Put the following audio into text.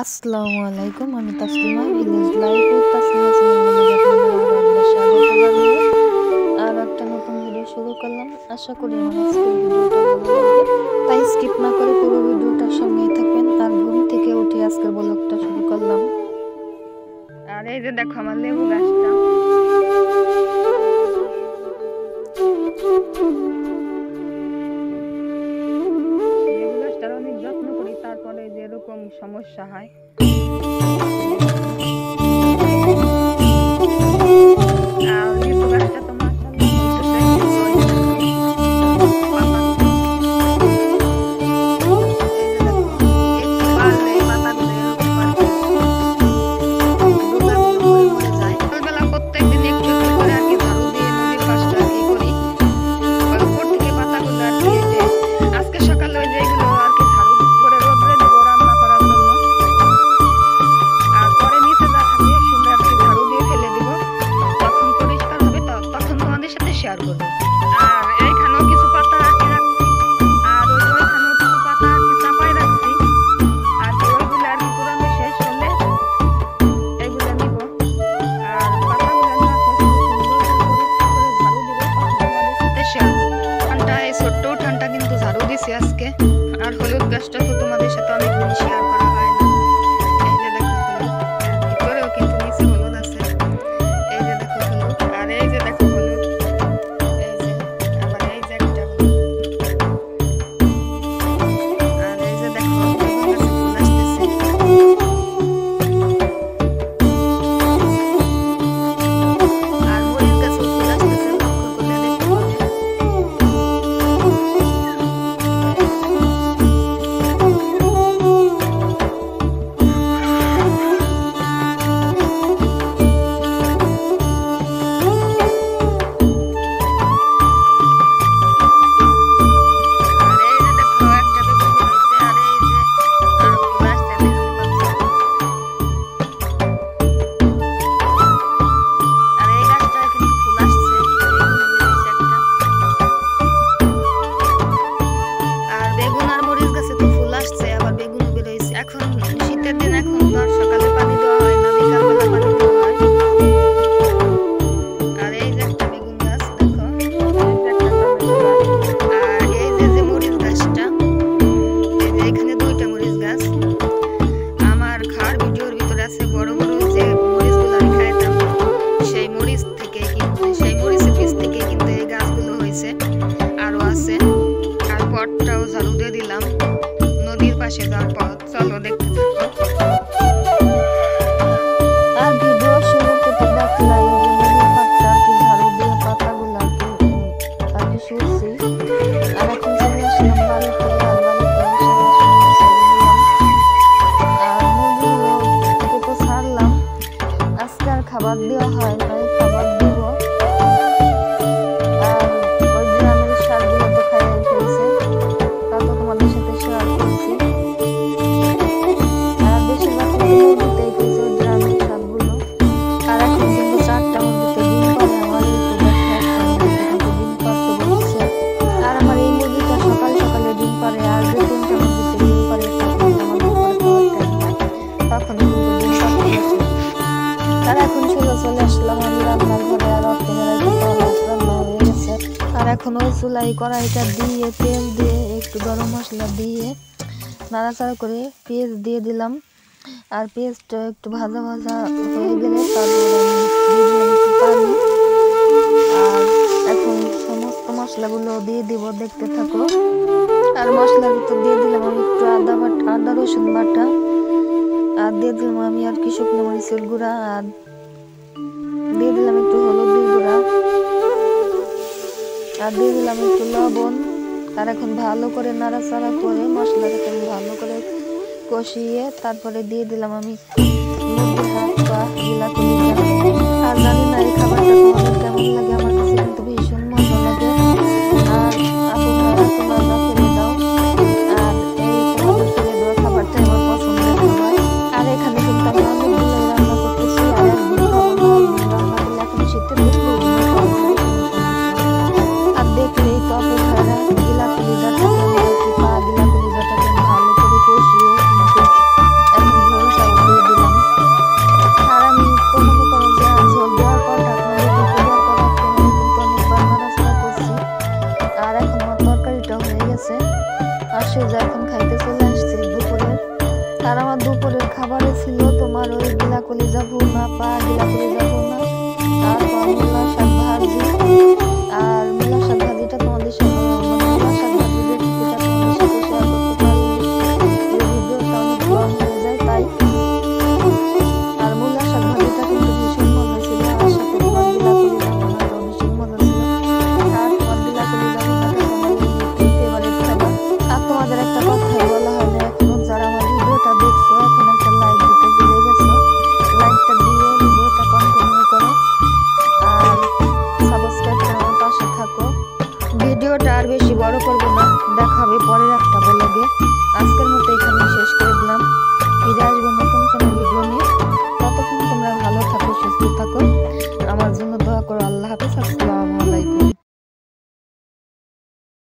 আসসালামু আলাইকুম, আমি Taslima village life with Taslima চ্যানেলে আপনাদের স্বাগত জানিয়ে আর একটা নতুন ভিডিও শুরু করলাম। আশা করি আমার আজকের ভিডিওটা ভালো লাগবে, তাই স্কিপ না করে পুরো ভিডিওটার সঙ্গেই থাকবেন। আর ঘুম থেকে উঠে আজকের ব্লগটা শুরু করলাম। আর এই যে দেখো আমার লেবু গাছটা, লেবু গাছটার অনেক যত্ন করি, তারপরে যে এরকম সমস্যা হয়। আজকে আর হলুদ গাছটা তো তোমাদের সাথে অনেকদিন শেয়ার করা হয় না। এই যে দেখো হলুদ, ভিতরেও কিন্তু নিচে হলুদ আছে। এই যে দেখো হলুদ, আর এই যে দেখো হলুদ, এই যে আবার এই যে একটা হলুদ, আর এই যে দেখো ফুল আসতেছে। আর মরিচ গাছে ফুল আসতেছে, লক্ষ্য করলে দেখতে পাবে। এখন শীতের দিন, এখন তো আর সকালে পানি দেওয়া হয় না, বিকালবেলা পানি দেওয়া হয়। আর এই যে একটা বেগুন গাছ দেখো, আর এই যে মরিচ গাছটা, এই যে এখানে দুইটা মরিচ গাছ। আমার খাওয়ার ভিডিওর ভিতরে আছে বড় বড় যে মরিচগুলো আমি খাইতাম, সেই মরিচ থেকে কিন্তু, সেই মরিচের বীজ থেকে কিন্তু এই গাছগুলো হয়েছে, আরো আছে। আর পটটাও ঝাড়ু দিয়ে দিলাম, নদীর পাশে যাওয়ার পথ। চলো দেখতে থাকো। আর ভিডিও শুরু করতে দেখলাম যে নদীর পাড়টা কি ঝাড়ু দিয়ে পাতাগুলো আর কি শুনছি। আর এখন চলে আসলাম বাড়িতে, আর বাড়িতে আর মুরগিগুলোকে তো ছাড়লাম, আজকে আর খাবার দেওয়া হয় না, খাবার দিব। আর ওই গ্রামের সারগুলো তো খাইয়ে ফেলছে, তা তো তোমাদের সাথে শেয়ার করছি। আর এখন ওই চুলাই কড়াইটা দিয়ে তেল দিয়ে একটু গরম মশলা দিয়ে নাড়াচাড়া করে পেঁয়াজ দিয়ে দিলাম। আর পেঁয়াজটা একটু ভাজা ভাজা হয়ে গেলে তারপরে দিয়ে দিলাম একটু পানি। আর এখন সমস্ত মশলাগুলো দিয়ে দিব, দেখতে থাকো। আর মশলার ভিতর দিয়ে দিলাম আমি একটু আদা রসুন বাটা, আর দিয়ে দিলাম আমি আর কি শুকনো মরিচের গুঁড়া, আর দিয়ে দিলাম একটু হলুদের গুঁড়া, আর দিয়ে দিলাম একটু লবণ। আর এখন ভালো করে নাড়াচাড়া করে মশলাটাকে ভালো করে কষিয়ে তারপরে দিয়ে দিলাম আমি মুরগির হাত পা গিলা কলিজা। আর জানি না এই খাবারটা তোমাদের কেমন লাগে, আমার কাছে কিন্তু ভীষণ মজা লাগে। আর আপনারা তোমরা ফেলে দাও, আর এই তোমাদের ফেলে দেওয়া খাবারটা আমার পছন্দের খাবার। আর এখানে কিন্তু আমি অনেকগুলো রান্না করতেছি, আর একদিন খাবো না, একদিন রান্না করলে এখন শীতের দিন আর দেখলেই তো অপেক্ষারা গিলা কলিজাটাকে পা গিলা কলিজাটাকে ভালো করে কষিয়ে এখন ঝোল আর আমার দুপুরের খাবারে ছিল তোমার ওই গিলা কলিজা ভুনা, পা গিলা কলিজা ভুনা, তারপর মূলা শাক ভাজি। আর মূলা শাক ভাজিটা তোমাদের সাথে মূলা শাক ভাজির রেসিপিটা তোমাদের সাথে শেয়ার করতে পারিনি, ভিডিওটা অনেক লং হয়ে যায় তাই। আর মূলা শাক ভাজিটা কিন্তু ভীষণ মজা ছিল, আর সাথে তোমার গিলা কলিজা ভুনাটাও ভীষণ মজা ছিল। আর তোমার গিলা কলিজা ভুনাটা তোমার ফেভারিট খাবার। আর তোমাদের একটা কথাই বলা হয় না এখনো, যারা আমার ভিডিওটা দেখছো এখন একটা লাইক দিতে ভুলে গেছো, লাইকটা দিয়ে ভিডিওটা কন্টিনিউ করো আর সাবস্ক্রাইব করে আমার পাশে থাকো। ভিডিওটা আর বেশি বড় করবো না, দেখাবে পরের একটা ব্লগে। আজকের মতো এখানে শেষ করে দিলাম, ফিরে আসবো নতুন কোনো ভিডিও নিয়ে। ততক্ষণ তোমরা ভালো থাকো, সুস্থ থাকো, আমার জন্য দোয়া করো। আল্লাহ হাফেজ, আসসালামু আলাইকুম।